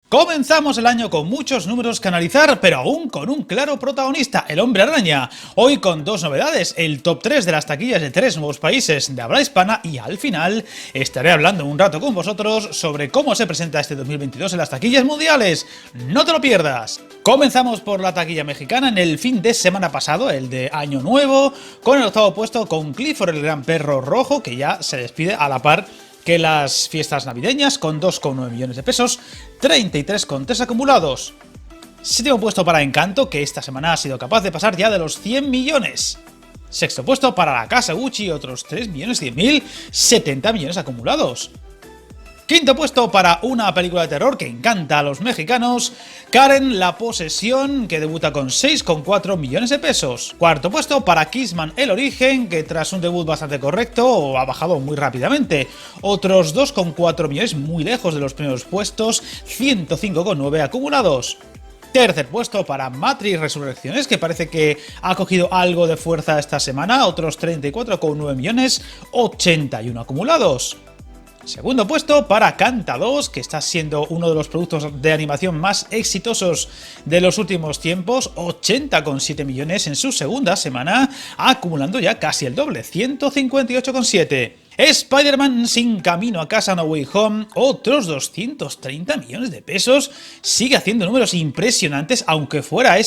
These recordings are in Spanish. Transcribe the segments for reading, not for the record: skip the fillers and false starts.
Comenzamos el año con muchos números que analizar, pero aún con un claro protagonista, el Hombre Araña. Hoy con dos novedades, el top 3 de las taquillas de 3 nuevos países de habla hispana y al final estaré hablando un rato con vosotros sobre cómo se presenta este 2022 en las taquillas mundiales. ¡No te lo pierdas! Comenzamos por la taquilla mexicana en el fin de semana pasado, el de Año Nuevo, con el octavo puesto con Clifford el Gran Perro Rojo, que ya se despide a la par que las fiestas navideñas con 2,9 millones de pesos, 33,3 acumulados. Séptimo puesto para Encanto, que esta semana ha sido capaz de pasar ya de los 100 millones. Sexto puesto para La Casa Gucci, otros 3.100.000, 70 millones acumulados. Quinto puesto para una película de terror que encanta a los mexicanos, Karen la Posesión, que debuta con 6,4 millones de pesos. Cuarto puesto para Kingsman El Origen, que tras un debut bastante correcto ha bajado muy rápidamente. Otros 2,4 millones, muy lejos de los primeros puestos, 105,9 acumulados. Tercer puesto para Matrix Resurrecciones, que parece que ha cogido algo de fuerza esta semana, otros 34,9 millones, 81 acumulados. Segundo puesto para Canta 2, que está siendo uno de los productos de animación más exitosos de los últimos tiempos, 80,7 millones en su segunda semana, acumulando ya casi el doble, 158,7. Spider-Man Sin Camino a Casa No Way Home, otros 230 millones de pesos, sigue haciendo números impresionantes, aunque fuera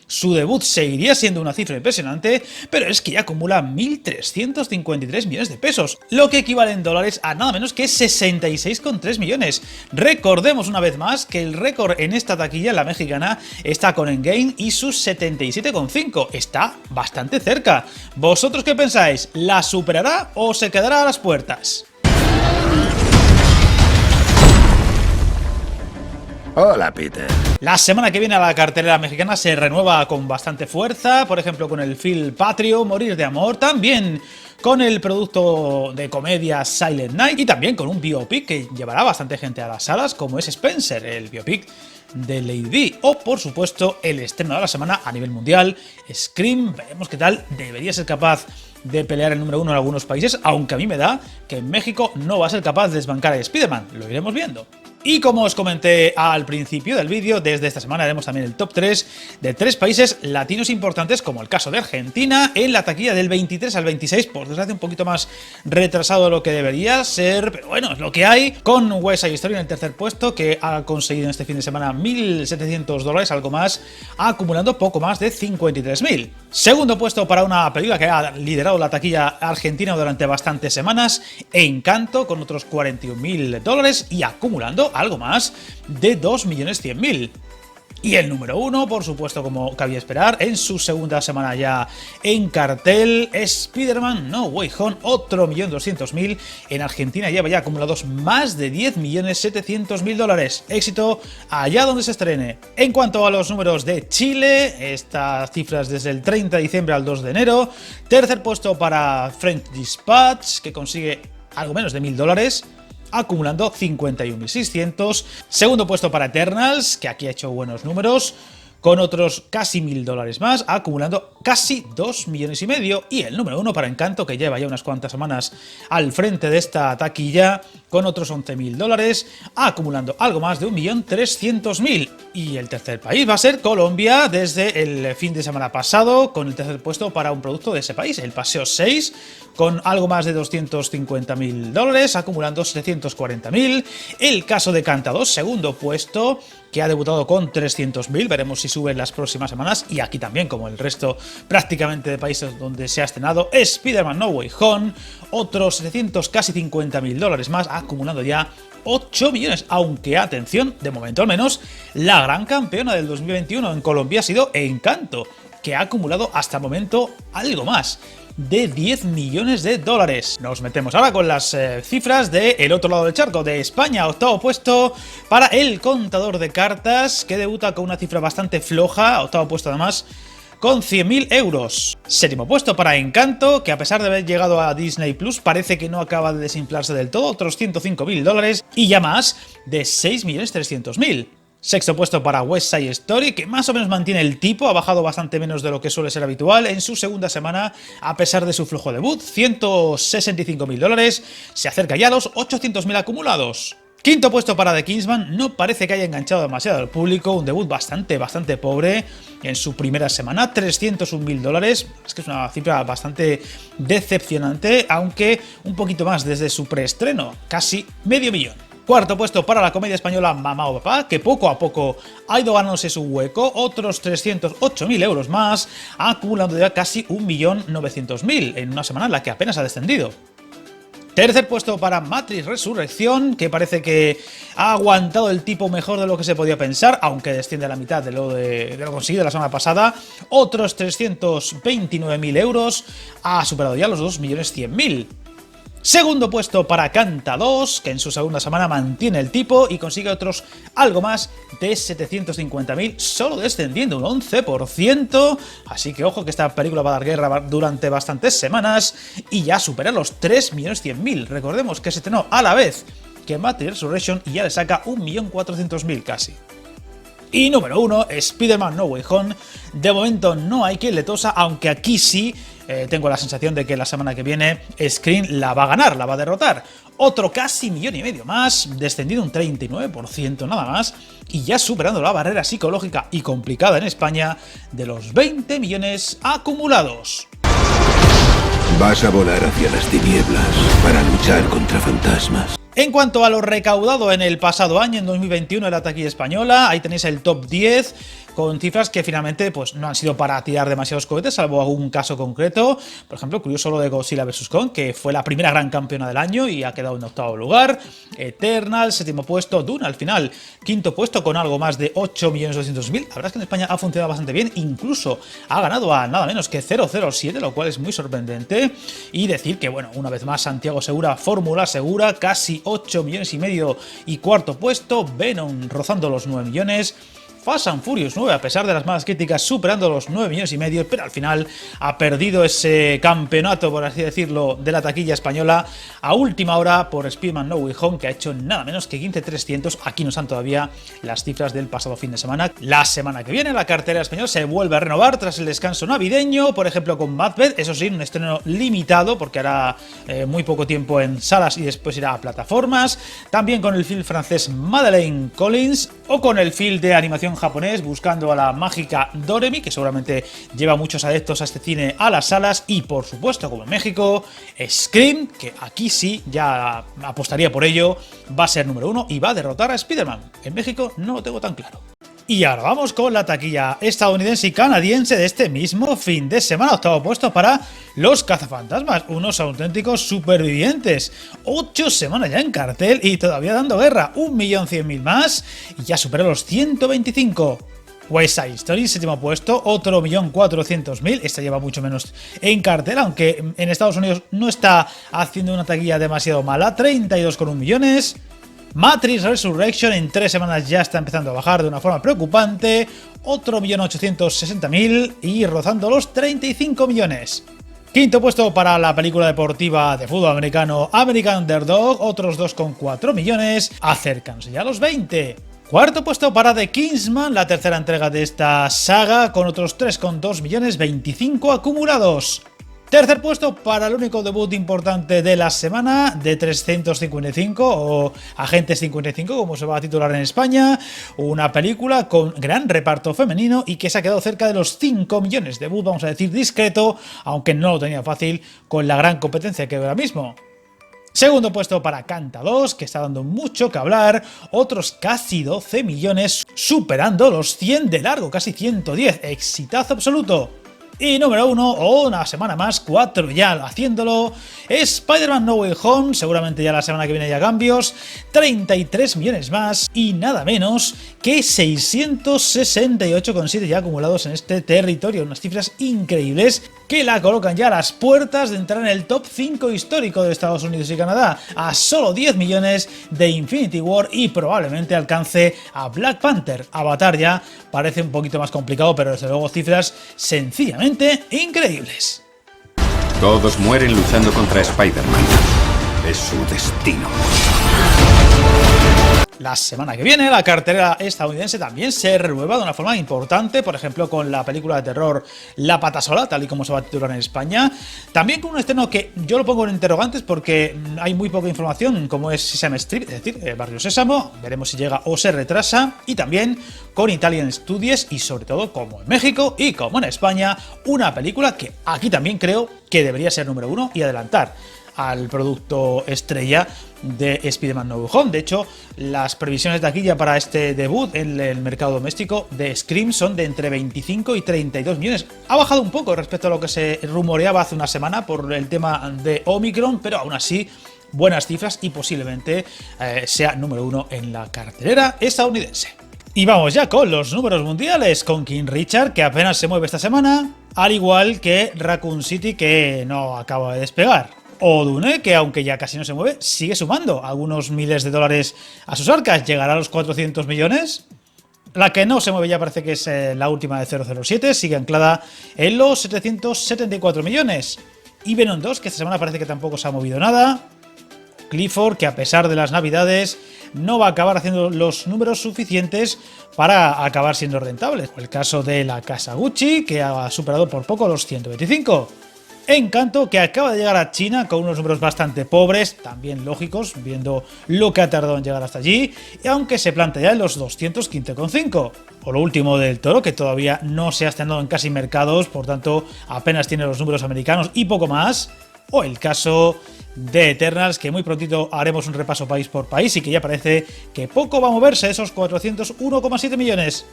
su debut seguiría siendo una cifra impresionante, pero es que ya acumula 1.353 millones de pesos, lo que equivale en dólares a nada menos que 66,3 millones. Recordemos una vez más que el récord en esta taquilla, la mexicana, está con Endgame y sus 77,5. Está bastante cerca. ¿Vosotros qué pensáis? ¿La superará o se quedará a las puertas? Hola, Peter. La semana que viene la cartelera mexicana se renueva con bastante fuerza, por ejemplo con el film Patrio, Morir de Amor, también con el producto de comedia Silent Night y también con un biopic que llevará bastante gente a las salas, como es Spencer, el biopic de Lady Di, o por supuesto el estreno de la semana a nivel mundial, Scream. Veremos qué tal, debería ser capaz de pelear el número 1 en algunos países, aunque a mí me da que en México no va a ser capaz de desbancar a Spider-Man, lo iremos viendo. Y como os comenté al principio del vídeo, desde esta semana haremos también el top 3 de 3 países latinos importantes, como el caso de Argentina, en la taquilla del 23 al 26, por desgracia un poquito más retrasado de lo que debería ser, pero bueno, es lo que hay, con West Side Story en el tercer puesto, que ha conseguido en este fin de semana $1.700, algo más, acumulando poco más de 53.000. Segundo puesto para una película que ha liderado la taquilla argentina durante bastantes semanas, Encanto, con otros $41.000 y acumulando algo más de 2.100.000. Y el número 1, por supuesto, como cabía esperar, en su segunda semana ya en cartel, Spider-Man No Way Home, otro $1.200.000. En Argentina lleva ya acumulados más de $10.700.000. Éxito allá donde se estrene. En cuanto a los números de Chile, estas cifras desde el 30 de diciembre al 2 de enero. Tercer puesto para French Dispatch, que consigue algo menos de $1.000. Acumulando 51.600. Segundo puesto para Eternals, que aquí ha hecho buenos números, con otros casi $1.000 más, acumulando casi 2,5 millones. Y el número 1 para Encanto, que lleva ya unas cuantas semanas al frente de esta taquilla, con otros $11.000, acumulando algo más de 1.300.000. Y el tercer país va a ser Colombia, desde el fin de semana pasado, con el tercer puesto para un producto de ese país, El Paseo 6, con algo más de $250.000, acumulando 740.000. El caso de Canta 2, segundo puesto, que ha debutado con 300.000, veremos si sube en las próximas semanas, y aquí también, como el resto prácticamente de países donde se ha estrenado, Spider-Man No Way Home, otros 700, casi $50.000 más, acumulando ya 8 millones, aunque atención, de momento al menos, la gran campeona del 2021 en Colombia ha sido Encanto, que ha acumulado hasta el momento algo más de $10 millones. Nos metemos ahora con las cifras del otro lado del charco, de España. Octavo puesto para El Contador de Cartas, que debuta con una cifra bastante floja, octavo puesto además, con 100.000 euros. Séptimo puesto para Encanto, que a pesar de haber llegado a Disney Plus, parece que no acaba de desinflarse del todo, otros $105.000 y ya más de 6.300.000. Sexto puesto para West Side Story, que más o menos mantiene el tipo, ha bajado bastante menos de lo que suele ser habitual en su segunda semana, a pesar de su flojo debut, $165.000, se acerca ya a los 800.000 acumulados. Quinto puesto para The Kingsman, no parece que haya enganchado demasiado al público, un debut bastante pobre en su primera semana, $301.000, es que es una cifra bastante decepcionante, aunque un poquito más desde su preestreno, casi medio millón. Cuarto puesto para la comedia española Mamá o Papá, que poco a poco ha ido ganándose su hueco, otros 308.000 euros más, acumulando ya casi 1.900.000 en una semana en la que apenas ha descendido. Tercer puesto para Matrix Resurrección, que parece que ha aguantado el tipo mejor de lo que se podía pensar, aunque desciende a la mitad de lo conseguido la semana pasada. Otros 329.000 euros, ha superado ya los 2.100.000. Segundo puesto para Canta 2, que en su segunda semana mantiene el tipo y consigue otros algo más de 750.000, solo descendiendo un 11%, así que ojo que esta película va a dar guerra durante bastantes semanas y ya supera los 3.100.000. Recordemos que se estrenó a la vez que Matrix Resurrection y ya le saca 1.400.000 casi. Y número 1, Spider-Man No Way Home. De momento no hay quien le tosa, aunque aquí sí tengo la sensación de que la semana que viene Scream la va a ganar, la va a derrotar. Otro casi 1,5 millones más, descendido un 39% nada más, y ya superando la barrera psicológica y complicada en España de los 20 millones acumulados. Vas a volar hacia las tinieblas para luchar contra fantasmas. En cuanto a lo recaudado en el pasado año, en 2021, en la taquilla española, ahí tenéis el top 10 con cifras que finalmente pues, no han sido para tirar demasiados cohetes, salvo algún caso concreto. Por ejemplo, curioso lo de Godzilla vs. Kong, que fue la primera gran campeona del año y ha quedado en octavo lugar. Eternal, séptimo puesto. Dune, al final, quinto puesto con algo más de 8.200.000. La verdad es que en España ha funcionado bastante bien, incluso ha ganado a nada menos que 007, lo cual es muy sorprendente. Y decir que, bueno, una vez más, Santiago Segura, fórmula segura, casi 8,5 millones y cuarto puesto. Venom rozando los 9 millones. Fast and Furious 9, a pesar de las malas críticas, superando los 9,5 millones, pero al final ha perdido ese campeonato, por así decirlo, de la taquilla española a última hora por Spider-Man No Way Home, que ha hecho nada menos que 15.300. Aquí no están todavía las cifras del pasado fin de semana. La semana que viene la cartelera española se vuelve a renovar tras el descanso navideño, por ejemplo con Macbeth, eso sí, un estreno limitado porque hará muy poco tiempo en salas y después irá a plataformas. También con el film francés Madeleine Collins o con el film de animación japonés Buscando a la mágica Doremi, que seguramente lleva muchos adeptos a este cine a las salas, y por supuesto, como en México, Scream, que aquí sí, ya apostaría por ello, va a ser número 1 y va a derrotar a Spider-Man. En México no lo tengo tan claro. Y ahora vamos con la taquilla estadounidense y canadiense de este mismo fin de semana. Octavo puesto para Los Cazafantasmas, unos auténticos supervivientes. 8 semanas ya en cartel y todavía dando guerra. 1.100.000 más y ya supera los 125. West Side Story, séptimo puesto, otro 1.400.000. Esta lleva mucho menos en cartel, aunque en Estados Unidos no está haciendo una taquilla demasiado mala. 32,1 millones. Matrix Resurrection en 3 semanas ya está empezando a bajar de una forma preocupante, otro 1.860.000 y rozando los 35 millones. Quinto puesto para la película deportiva de fútbol americano American Underdog, otros 2,4 millones, acércanse ya a los 20. Cuarto puesto para The Kingsman, la tercera entrega de esta saga, con otros 3,2 millones, 25 acumulados. Tercer puesto para el único debut importante de la semana, de 355 o Agentes 55, como se va a titular en España, una película con gran reparto femenino y que se ha quedado cerca de los 5 millones. Debut, vamos a decir, discreto, aunque no lo tenía fácil con la gran competencia que hay ahora mismo. Segundo puesto para Canta 2, que está dando mucho que hablar, otros casi 12 millones, superando los 100 de largo, casi 110, exitazo absoluto. Y número 1, una semana más, 4 ya haciéndolo, Spider-Man No Way Home, seguramente ya la semana que viene haya cambios, 33 millones más y nada menos que 668,7 ya acumulados en este territorio, unas cifras increíbles que la colocan ya a las puertas de entrar en el top 5 histórico de Estados Unidos y Canadá, a solo 10 millones de Infinity War y probablemente alcance a Black Panther. Avatar ya parece un poquito más complicado, pero desde luego cifras sencillamente increíbles. Todos mueren luchando contra Spider-Man. Es su destino. La semana que viene la cartelera estadounidense también se renueva de una forma importante, por ejemplo con la película de terror La Pata Sola, tal y como se va a titular en España. También con un estreno que yo lo pongo en interrogantes porque hay muy poca información, como es Sesame Street, es decir, Barrio Sésamo. Veremos si llega o se retrasa. Y también con Italian Studios y sobre todo, como en México y como en España, una película que aquí también creo que debería ser número 1 y adelantar al producto estrella de Spider-Man No Way Home. De hecho, las previsiones de taquilla para este debut en el mercado doméstico de Scream son de entre 25 y 32 millones. Ha bajado un poco respecto a lo que se rumoreaba hace una semana por el tema de Omicron, pero aún así buenas cifras y posiblemente sea número 1 en la cartelera estadounidense. Y vamos ya con los números mundiales, con King Richard, que apenas se mueve esta semana, al igual que Raccoon City, que no acaba de despegar. O Dune, que aunque ya casi no se mueve, sigue sumando algunos miles de dólares a sus arcas. ¿Llegará a los 400 millones? La que no se mueve ya parece que es la última de 007, sigue anclada en los 774 millones. Y Venom 2, que esta semana parece que tampoco se ha movido nada. Clifford, que a pesar de las navidades no va a acabar haciendo los números suficientes para acabar siendo rentable. El caso de La Casa Gucci, que ha superado por poco los 125. Encanto, que acaba de llegar a China con unos números bastante pobres, también lógicos, viendo lo que ha tardado en llegar hasta allí, y aunque se plantea ya en los 215,5. O lo último del Toro, que todavía no se ha estrenado en casi mercados, por tanto apenas tiene los números americanos y poco más. O el caso de Eternals, que muy prontito haremos un repaso país por país y que ya parece que poco va a moverse esos 401,7 millones.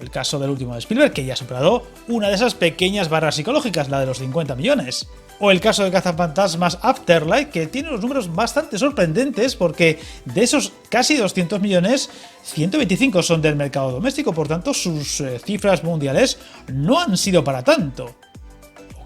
El caso del último de Spielberg, que ya ha superado una de esas pequeñas barras psicológicas, la de los 50 millones. O el caso de Cazafantasmas Afterlife, que tiene unos números bastante sorprendentes porque de esos casi 200 millones, 125 son del mercado doméstico, por tanto sus cifras mundiales no han sido para tanto.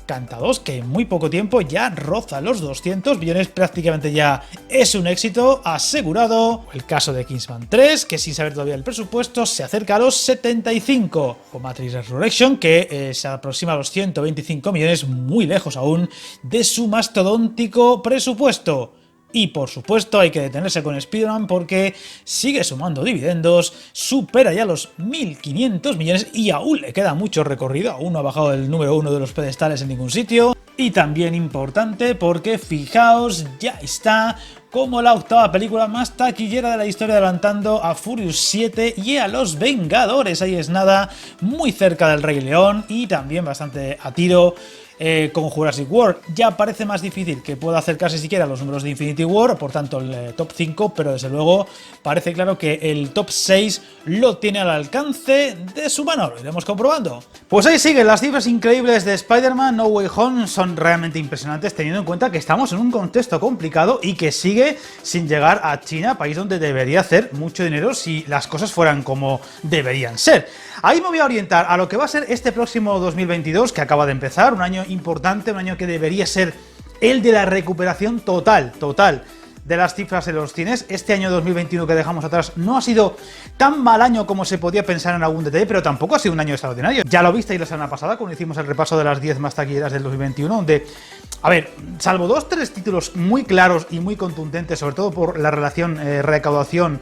Canta 2, que en muy poco tiempo ya roza los 200 millones, prácticamente ya es un éxito asegurado. El caso de Kingsman 3, que sin saber todavía el presupuesto se acerca a los 75. O Matrix Resurrection, que se aproxima a los 125 millones, muy lejos aún de su mastodóntico presupuesto. Y por supuesto hay que detenerse con Spider-Man porque sigue sumando dividendos, supera ya los 1.500 millones y aún le queda mucho recorrido, aún no ha bajado del número 1 de los pedestales en ningún sitio. Y también importante porque fijaos, ya está como la octava película más taquillera de la historia, adelantando a Furious 7 y a Los Vengadores. Ahí es nada, muy cerca del Rey León y también bastante a tiro con Jurassic World. Ya parece más difícil que pueda acercarse siquiera a los números de Infinity War, por tanto el top 5, pero desde luego parece claro que el top 6 lo tiene al alcance de su mano. Lo iremos comprobando. Pues ahí siguen las cifras increíbles de Spider-Man No Way Home, son realmente impresionantes teniendo en cuenta que estamos en un contexto complicado y que sigue sin llegar a China, país donde debería hacer mucho dinero si las cosas fueran como deberían ser. Ahí me voy a orientar a lo que va a ser este próximo 2022 que acaba de empezar, un año importante, un año que debería ser el de la recuperación total de las cifras en los cines. Este año 2021 que dejamos atrás no ha sido tan mal año como se podía pensar en algún detalle, pero tampoco ha sido un año extraordinario. Ya lo visteis la semana pasada cuando hicimos el repaso de las 10 más taquilleras del 2021, donde, a ver, salvo 2-3 títulos muy claros y muy contundentes, sobre todo por la relación recaudación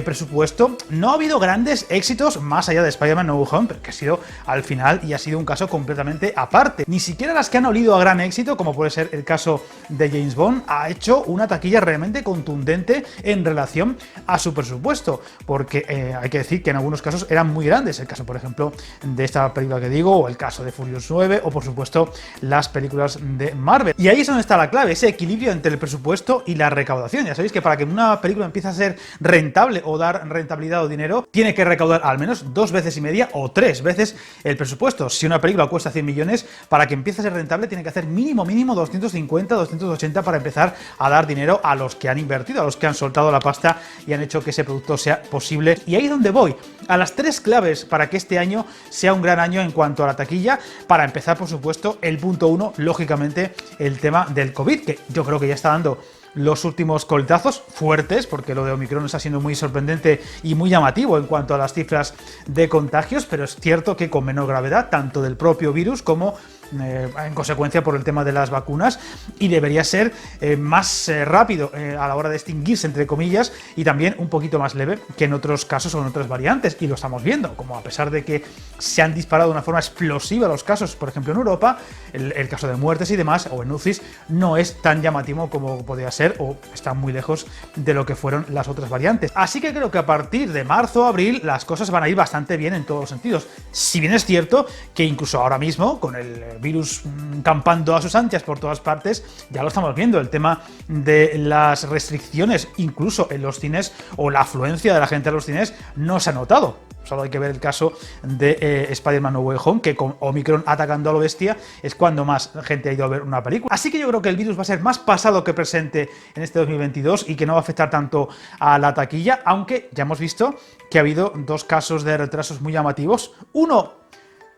presupuesto, no ha habido grandes éxitos más allá de Spider-Man No Way Home, pero que ha sido al final y ha sido un caso completamente aparte. Ni siquiera las que han olido a gran éxito, como puede ser el caso de James Bond, ha hecho una taquilla realmente contundente en relación a su presupuesto, porque hay que decir que en algunos casos eran muy grandes, el caso por ejemplo de esta película que digo, o el caso de Furious 9, o por supuesto las películas de Marvel. Y ahí es donde está la clave, ese equilibrio entre el presupuesto y la recaudación. Ya sabéis que para que una película empiece a ser rentable o dar rentabilidad o dinero, tiene que recaudar al menos 2 veces y media o 3 veces el presupuesto. Si una película cuesta 100 millones, para que empiece a ser rentable tiene que hacer mínimo 250, 280 para empezar a dar dinero a los que han invertido, a los que han soltado la pasta y han hecho que ese producto sea posible. Y ahí es donde voy, a las 3 claves para que este año sea un gran año en cuanto a la taquilla. Para empezar, por supuesto, el punto 1, lógicamente, el tema del COVID, que yo creo que ya está dando los últimos coletazos fuertes, porque lo de Omicron está siendo muy sorprendente y muy llamativo en cuanto a las cifras de contagios, pero es cierto que con menor gravedad, tanto del propio virus como en consecuencia por el tema de las vacunas, y debería ser más rápido a la hora de extinguirse, entre comillas, y también un poquito más leve que en otros casos o en otras variantes, y lo estamos viendo, como a pesar de que se han disparado de una forma explosiva los casos, por ejemplo en Europa, el caso de muertes y demás, o en UCIs, no es tan llamativo como podría ser, o está muy lejos de lo que fueron las otras variantes. Así que creo que a partir de marzo o abril las cosas van a ir bastante bien en todos los sentidos. Si bien es cierto que incluso ahora mismo, con el virus campando a sus anchas por todas partes, ya lo estamos viendo, el tema de las restricciones, incluso en los cines, o la afluencia de la gente a los cines, no se ha notado. Solo hay que ver el caso de Spider-Man No Way Home, que con Omicron atacando a lo bestia es cuando más gente ha ido a ver una película. Así que yo creo que el virus va a ser más pasado que presente en este 2022 y que no va a afectar tanto a la taquilla, aunque ya hemos visto que ha habido 2 casos de retrasos muy llamativos. Uno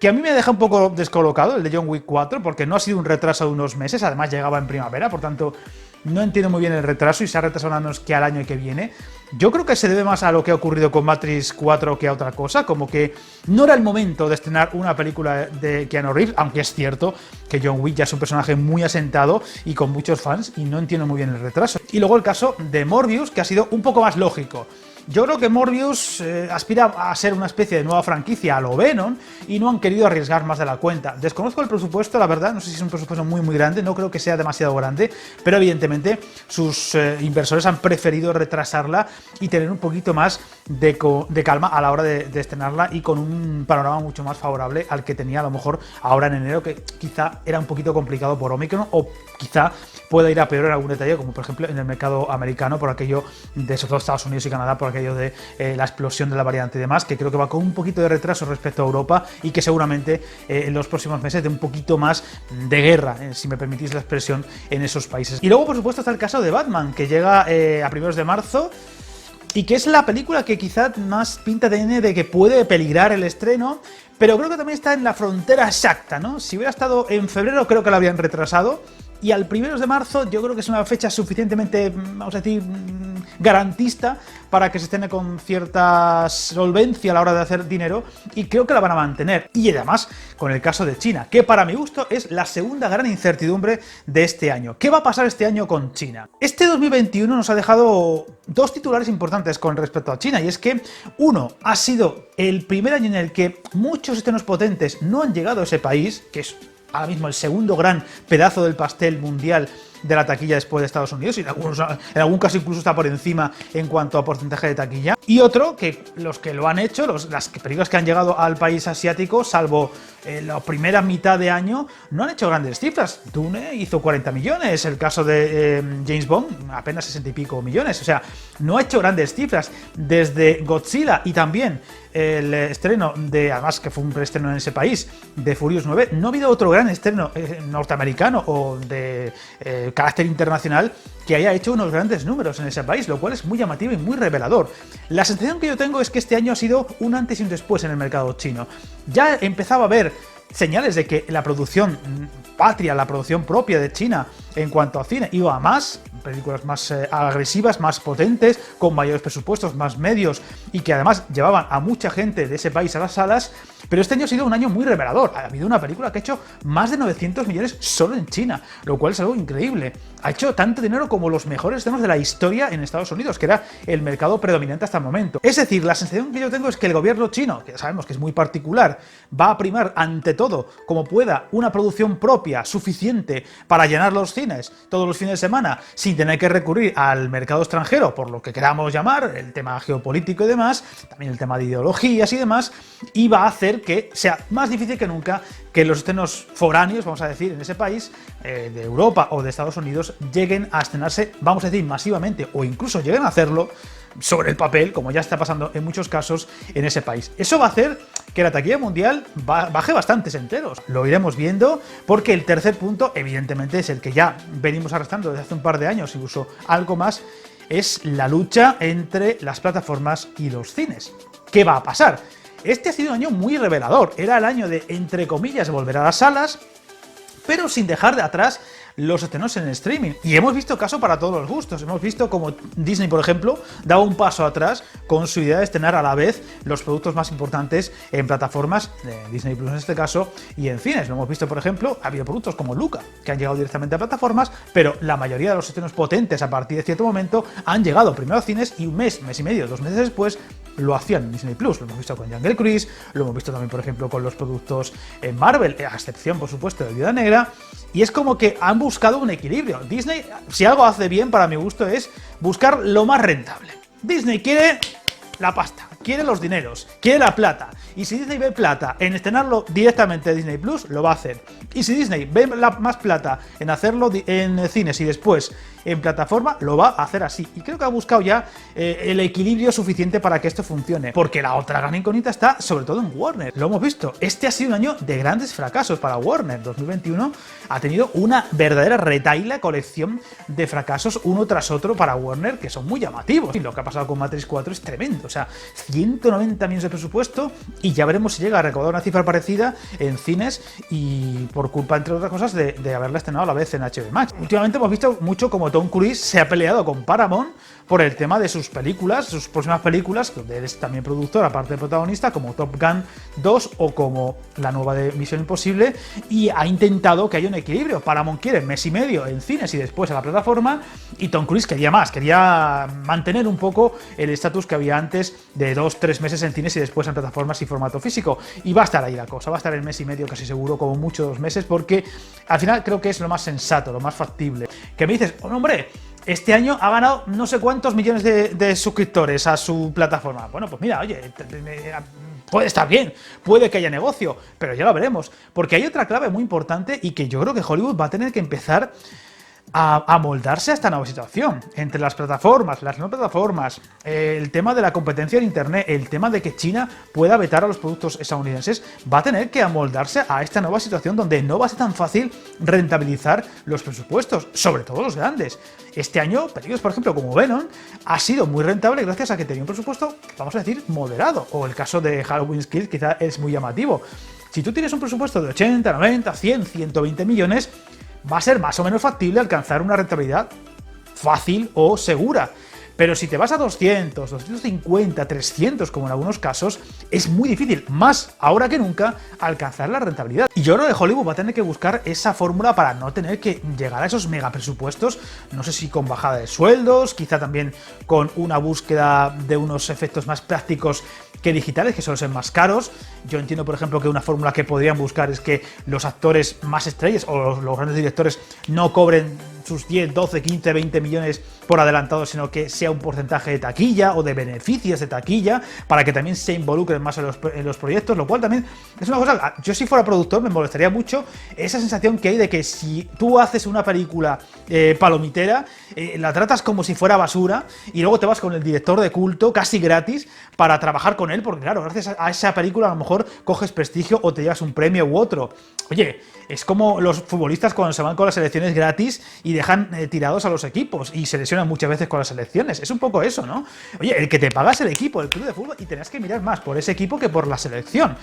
que a mí me deja un poco descolocado, el de John Wick 4, porque no ha sido un retraso de unos meses, además llegaba en primavera, por tanto no entiendo muy bien el retraso y se ha retrasado menos que al año que viene. Yo creo que se debe más a lo que ha ocurrido con Matrix 4 que a otra cosa, como que no era el momento de estrenar una película de Keanu Reeves, aunque es cierto que John Wick ya es un personaje muy asentado y con muchos fans, y no entiendo muy bien el retraso. Y luego el caso de Morbius, que ha sido un poco más lógico. Yo creo que Morbius aspira a ser una especie de nueva franquicia a lo Venom y no han querido arriesgar más de la cuenta. Desconozco el presupuesto, la verdad, no sé si es un presupuesto muy grande, no creo que sea demasiado grande, pero evidentemente sus inversores han preferido retrasarla y tener un poquito más de calma a la hora de estrenarla, y con un panorama mucho más favorable al que tenía a lo mejor ahora en enero, que quizá era un poquito complicado por Omicron, o quizá pueda ir a peor en algún detalle, como por ejemplo en el mercado americano, por aquello de sobre todo Estados Unidos y Canadá, por aquello de la explosión de la variante y demás, que creo que va con un poquito de retraso respecto a Europa, y que seguramente en los próximos meses de un poquito más de guerra, si me permitís la expresión, en esos países. Y luego, por supuesto, está el caso de Batman, que llega a primeros de marzo, y que es la película que quizá más pinta tiene de que puede peligrar el estreno, pero creo que también está en la frontera exacta, ¿no? Si hubiera estado en febrero, creo que la habrían retrasado, y al primeros de marzo yo creo que es una fecha suficientemente, vamos a decir, garantista para que se estrene con cierta solvencia a la hora de hacer dinero, y creo que la van a mantener. Y además con el caso de China, que para mi gusto es la segunda gran incertidumbre de este año. ¿Qué va a pasar este año con China? Este 2021 nos ha dejado 2 titulares importantes con respecto a China, y es que uno, ha sido el primer año en el que muchos estrenos potentes no han llegado a ese país, que es ahora mismo el segundo gran pedazo del pastel mundial de la taquilla después de Estados Unidos, y en algún caso incluso está por encima en cuanto a porcentaje de taquilla. Y otro, que los que lo han hecho, las películas que han llegado al país asiático, salvo la primera mitad de año, no han hecho grandes cifras. Dune hizo 40 millones, el caso de James Bond apenas 60 y pico millones, o sea, no ha hecho grandes cifras. Desde Godzilla y también el estreno de, además que fue un preestreno en ese país, de Furious 9, no ha habido otro gran estreno norteamericano o de carácter internacional que haya hecho unos grandes números en ese país, lo cual es muy llamativo y muy revelador. La sensación que yo tengo es que este año ha sido un antes y un después en el mercado chino. Ya empezaba a haber señales de que la producción patria, la producción propia de China en cuanto a cine iba a más, películas más agresivas, más potentes, con mayores presupuestos, más medios, y que además llevaban a mucha gente de ese país a las salas. Pero este año ha sido un año muy revelador. Ha habido una película que ha hecho más de 900 millones solo en China, lo cual es algo increíble. Ha hecho tanto dinero como los mejores estrenos de la historia en Estados Unidos, que era el mercado predominante hasta el momento. Es decir, la sensación que yo tengo es que el gobierno chino, que sabemos que es muy particular, va a primar ante todo, como pueda, una producción propia suficiente para llenar los cines todos los fines de semana, sin tener que recurrir al mercado extranjero, por lo que queramos llamar, el tema geopolítico y demás, también el tema de ideologías y demás, y va a hacer que sea más difícil que nunca que los estrenos foráneos, vamos a decir, en ese país, de Europa o de Estados Unidos, lleguen a estrenarse, vamos a decir, masivamente, o incluso lleguen a hacerlo sobre el papel, como ya está pasando en muchos casos en ese país. Eso va a hacer que la taquilla mundial baje bastantes enteros. Lo iremos viendo, porque el tercer punto, evidentemente, es el que ya venimos arrastrando desde hace un par de años, incluso algo más, es la lucha entre las plataformas y los cines. ¿Qué va a pasar? Este ha sido un año muy revelador. Era el año de, entre comillas, volver a las salas, pero sin dejar de atrás los estrenos en streaming. Y hemos visto caso para todos los gustos. Hemos visto como Disney, por ejemplo, daba un paso atrás con su idea de estrenar a la vez los productos más importantes en plataformas, Disney Plus en este caso, y en cines. Lo hemos visto, por ejemplo, ha habido productos como Luca, que han llegado directamente a plataformas, pero la mayoría de los estrenos potentes a partir de cierto momento han llegado primero a cines y un mes y medio, 2 meses después, lo hacían en Disney Plus. Lo hemos visto con Jungle Cruise, lo hemos visto también, por ejemplo, con los productos en Marvel, a excepción, por supuesto, de Viuda Negra, y es como que han buscado un equilibrio. Disney, si algo hace bien para mi gusto, es buscar lo más rentable. Disney quiere la pasta, quiere los dineros, quiere la plata, y si Disney ve plata en estrenarlo directamente de Disney Plus, lo va a hacer. Y si Disney ve más plata en hacerlo en cines y después en plataforma, lo va a hacer así. Y creo que ha buscado ya el equilibrio suficiente para que esto funcione. Porque la otra gran incógnita está sobre todo en Warner. Lo hemos visto. Este ha sido un año de grandes fracasos para Warner. 2021 ha tenido una verdadera retahíla colección de fracasos uno tras otro para Warner, que son muy llamativos. Y lo que ha pasado con Matrix 4 es tremendo. O sea, 190 millones de presupuesto y ya veremos si llega a recaudar una cifra parecida en cines, y por culpa, entre otras cosas, de haberla estrenado a la vez en HBO Max. Últimamente hemos visto mucho como Tom Cruise se ha peleado con Paramount por el tema de sus películas, sus próximas películas, donde él es también productor, aparte de protagonista, como Top Gun 2 o como la nueva de Misión Imposible, y ha intentado que haya un equilibrio. Paramount quiere mes y medio en cines y después a la plataforma, y Tom Cruise quería más, quería mantener un poco el estatus que había antes de 2-3 meses en cines y después en plataformas y formato físico. Y va a estar ahí la cosa, va a estar el mes y medio casi seguro, como mucho 2 meses, porque al final creo que es lo más sensato, lo más factible. Que me dices, oh, hombre, este año ha ganado no sé cuántos millones de suscriptores a su plataforma. Bueno, pues mira, oye, puede estar bien, puede que haya negocio, pero ya lo veremos. Porque hay otra clave muy importante y que yo creo que Hollywood va a tener que empezar a moldarse a esta nueva situación. Entre las plataformas, las no plataformas, el tema de la competencia en Internet, el tema de que China pueda vetar a los productos estadounidenses, va a tener que amoldarse a esta nueva situación donde no va a ser tan fácil rentabilizar los presupuestos, sobre todo los grandes. Este año, películas, por ejemplo, como Venom, ha sido muy rentable gracias a que tenía un presupuesto, vamos a decir, moderado. O el caso de Halloween Kills quizá es muy llamativo. Si tú tienes un presupuesto de 80, 90, 100, 120 millones, va a ser más o menos factible alcanzar una rentabilidad fácil o segura. Pero si te vas a 200, 250, 300, como en algunos casos, es muy difícil, más ahora que nunca, alcanzar la rentabilidad. Y yo creo que Hollywood va a tener que buscar esa fórmula para no tener que llegar a esos megapresupuestos, no sé si con bajada de sueldos, quizá también con una búsqueda de unos efectos más prácticos que digitales, que suelen ser más caros. Yo entiendo, por ejemplo, que una fórmula que podrían buscar es que los actores más estrellas o los grandes directores no cobren sus 10, 12, 15, 20 millones por adelantado, sino que sea un porcentaje de taquilla o de beneficios de taquilla para que también se involucren más en los proyectos, lo cual también es una cosa. Yo, si fuera productor, me molestaría mucho esa sensación que hay de que si tú haces una película palomitera, la tratas como si fuera basura y luego te vas con el director de culto casi gratis para trabajar con él, porque claro, gracias a esa película a lo mejor coges prestigio o te llevas un premio u otro. Oye, es como los futbolistas cuando se van con las selecciones gratis y dejan tirados a los equipos y se lesionan muchas veces con las selecciones. Es un poco eso, ¿no? Oye, el que te paga es el equipo, el club de fútbol, y tenés que mirar más por ese equipo que por la selección.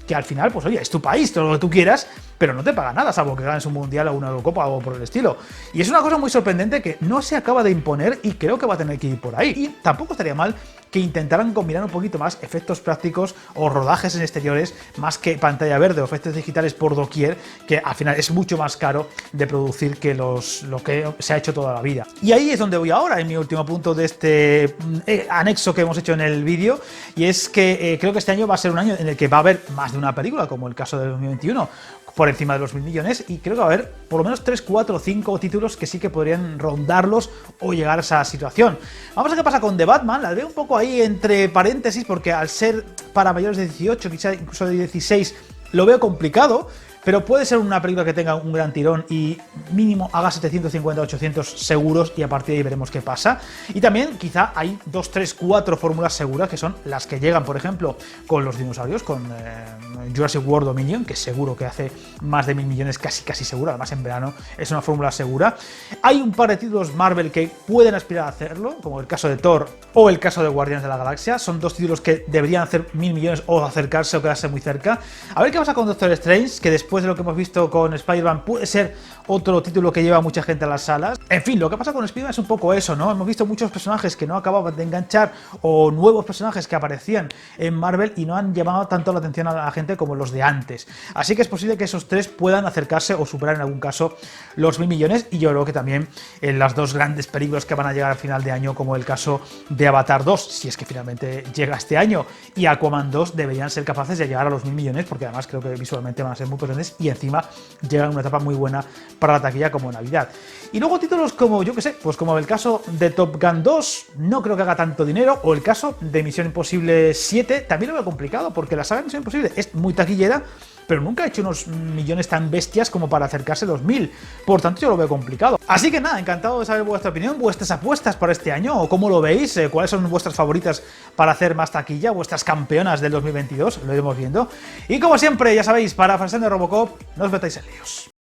Que al final, pues oye, es tu país, todo lo que tú quieras, pero no te paga nada, salvo que ganes un mundial o una Eurocopa o algo por el estilo. Y es una cosa muy sorprendente que no se acaba de imponer y creo que va a tener que ir por ahí. Y tampoco estaría mal que intentaran combinar un poquito más efectos prácticos o rodajes en exteriores, más que pantalla verde o efectos digitales por doquier, que al final es mucho más caro de producir que lo que se ha hecho toda la vida. Y ahí es donde voy ahora, en mi último punto de este anexo que hemos hecho en el vídeo, y es que creo que este año va a ser un año en el que va a haber más de una película, como el caso de 2021, por encima de los 1.000 millones, y creo que va a haber por lo menos 3, 4, 5 títulos que sí que podrían rondarlos o llegar a esa situación. Vamos a ver qué pasa con The Batman. La veo un poco ahí entre paréntesis, porque al ser para mayores de 18, quizá incluso de 16, lo veo complicado, pero puede ser una película que tenga un gran tirón y mínimo haga 750, 800 seguros, y a partir de ahí veremos qué pasa. Y también quizá hay 2, 3, 4 fórmulas seguras, que son las que llegan, por ejemplo, con los dinosaurios, con Jurassic World Dominion, que seguro que hace más de 1.000 millones, casi seguro, además en verano es una fórmula segura. Hay un par de títulos Marvel que pueden aspirar a hacerlo, como el caso de Thor o el caso de Guardianes de la Galaxia. Son dos títulos que deberían hacer 1.000 millones o acercarse o quedarse muy cerca. A ver qué pasa con Doctor Strange, que después después de lo que hemos visto con Spider-Man, puede ser otro título que lleva a mucha gente a las salas. En fin, lo que pasa con Spider-Man es un poco eso, ¿no? Hemos visto muchos personajes que no acababan de enganchar o nuevos personajes que aparecían en Marvel y no han llamado tanto la atención a la gente como los de antes. Así que es posible que esos tres puedan acercarse o superar en algún caso los 1.000 millones, y yo creo que también en las dos grandes películas que van a llegar al final de año, como el caso de Avatar 2, si es que finalmente llega este año, y Aquaman 2, deberían ser capaces de llegar a los 1.000 millones, porque además creo que visualmente van a ser muy potentes y encima llegan a una etapa muy buena para la taquilla como Navidad. Y luego títulos como, yo que sé, pues como el caso de Top Gun 2, no creo que haga tanto dinero, o el caso de Misión Imposible 7, también lo veo complicado, porque la saga de Misión Imposible es muy taquillera, pero nunca ha hecho unos millones tan bestias como para acercarse a los 1.000. Por tanto, yo lo veo complicado. Así que nada, encantado de saber vuestra opinión, vuestras apuestas para este año, o cómo lo veis, cuáles son vuestras favoritas para hacer más taquilla, vuestras campeonas del 2022, lo iremos viendo. Y como siempre, ya sabéis, para Frasando de Robocop, no os metáis en líos.